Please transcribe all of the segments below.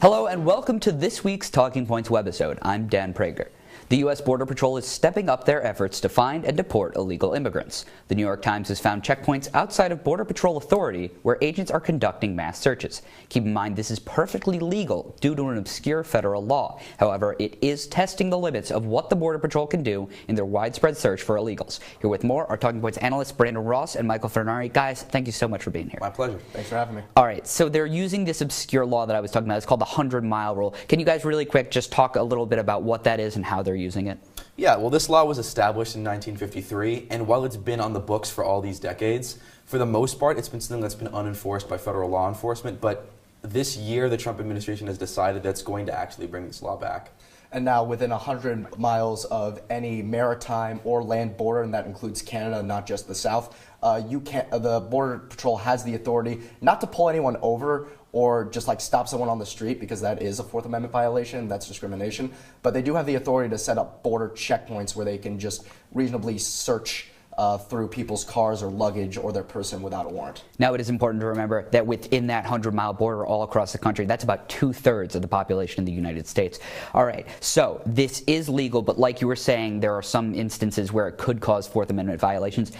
Hello and welcome to this week's Talking Points webisode. I'm Dan Prager. The U.S. Border Patrol is stepping up their efforts to find and deport illegal immigrants. The New York Times has found checkpoints outside of Border Patrol authority where agents are conducting mass searches. Keep in mind this is perfectly legal due to an obscure federal law. However, it is testing the limits of what the Border Patrol can do in their widespread search for illegals. Here with more are Talking Points analysts Brandon Ross and Michael Furnari. Guys, thank you so much for being here. My pleasure. Thanks for having me. All right, so they're using this obscure law that I was talking about. It's called the 100-mile rule. Can you guys really quick just talk a little bit about what that is and how they're using it? Yeah, well, this law was established in 1953, and while it's been on the books for all these decades, for the most part, it's been something that's been unenforced by federal law enforcement. But this year, the Trump administration has decided that's going to actually bring this law back. And now within 100 miles of any maritime or land border, and that includes Canada, not just the South, the Border Patrol has the authority not to pull anyone over or just like stop someone on the street, because that is a Fourth Amendment violation, that's discrimination. But they do have the authority to set up border checkpoints where they can just reasonably search through people's cars or luggage or their person without a warrant. Now, it is important to remember that within that 100-mile border all across the country, that's about 2/3 of the population in the United States. All right, so this is legal, but like you were saying, there are some instances where it could cause Fourth Amendment violations.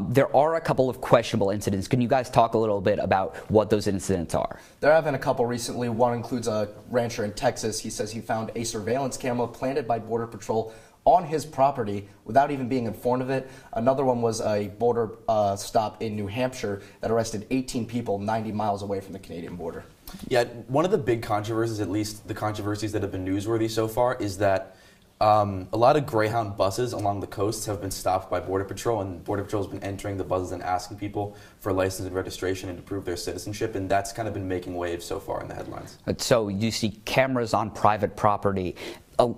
There are a couple of questionable incidents. Can you guys talk a little bit about what those incidents are? There have been a couple recently. One includes a rancher in Texas. He says he found a surveillance camera planted by Border Patrol on his property without even being informed of it. Another one was a border stop in New Hampshire that arrested 18 people 90 miles away from the Canadian border. Yeah, one of the big controversies, at least the controversies that have been newsworthy so far, is that a lot of Greyhound buses along the coasts have been stopped by Border Patrol, and Border Patrol has been entering the buses and asking people for license and registration and to prove their citizenship, and that's kind of been making waves so far in the headlines. So you see cameras on private property,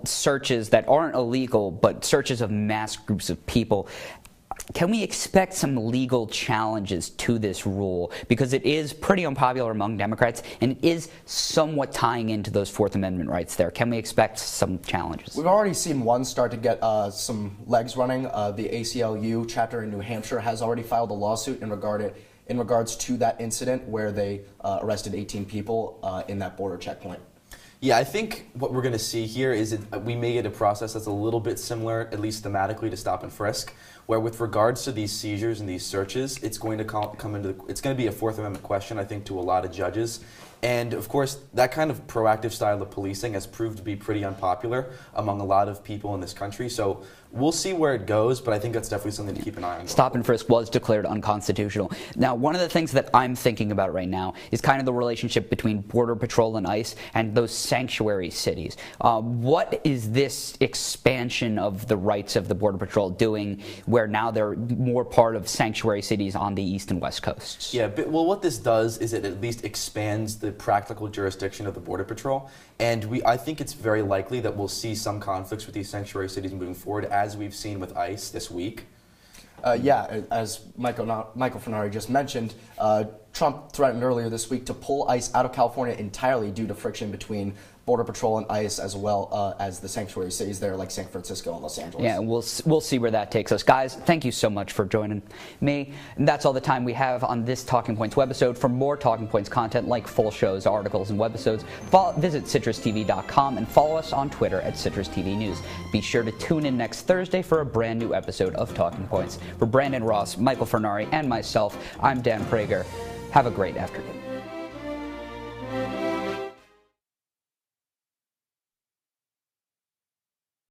searches that aren't illegal, but searches of mass groups of people. Can we expect some legal challenges to this rule? Because it is pretty unpopular among Democrats, and it is somewhat tying into those Fourth Amendment rights there. Can we expect some challenges? We've already seen one start to get some legs running. The ACLU chapter in New Hampshire has already filed a lawsuit in regards to that incident where they arrested 18 people in that border checkpoint. Yeah, I think what we're going to see here is we may get a process that's a little bit similar, at least thematically, to stop and frisk, where with regards to these seizures and these searches, it's going to it's going to be a Fourth Amendment question, I think, to a lot of judges. And of course, that kind of proactive style of policing has proved to be pretty unpopular among a lot of people in this country. So we'll see where it goes, but I think that's definitely something to keep an eye on. Stop and frisk was declared unconstitutional. Now, one of the things that I'm thinking about right now is kind of the relationship between Border Patrol and ICE and those sanctuary cities. What is this expansion of the rights of the Border Patrol doing where now they're more part of sanctuary cities on the east and west coasts? Yeah, but, well, what this does is it at least expands the practical jurisdiction of the Border Patrol, and I think it's very likely that we'll see some conflicts with these sanctuary cities moving forward, as we've seen with ICE this week. Yeah, as Michael Furnari just mentioned, Trump threatened earlier this week to pull ICE out of California entirely due to friction between Border Patrol and ICE, as well as the sanctuary cities there like San Francisco and Los Angeles. Yeah, we'll see where that takes us. Guys, thank you so much for joining me. And that's all the time we have on this Talking Points webisode. For more Talking Points content like full shows, articles, and webisodes, visit CitrusTV.com and follow us on Twitter at CitrusTV News. Be sure to tune in next Thursday for a brand new episode of Talking Points. For Brandon Ross, Michael Furnari, and myself, I'm Dan Prager. Have a great afternoon.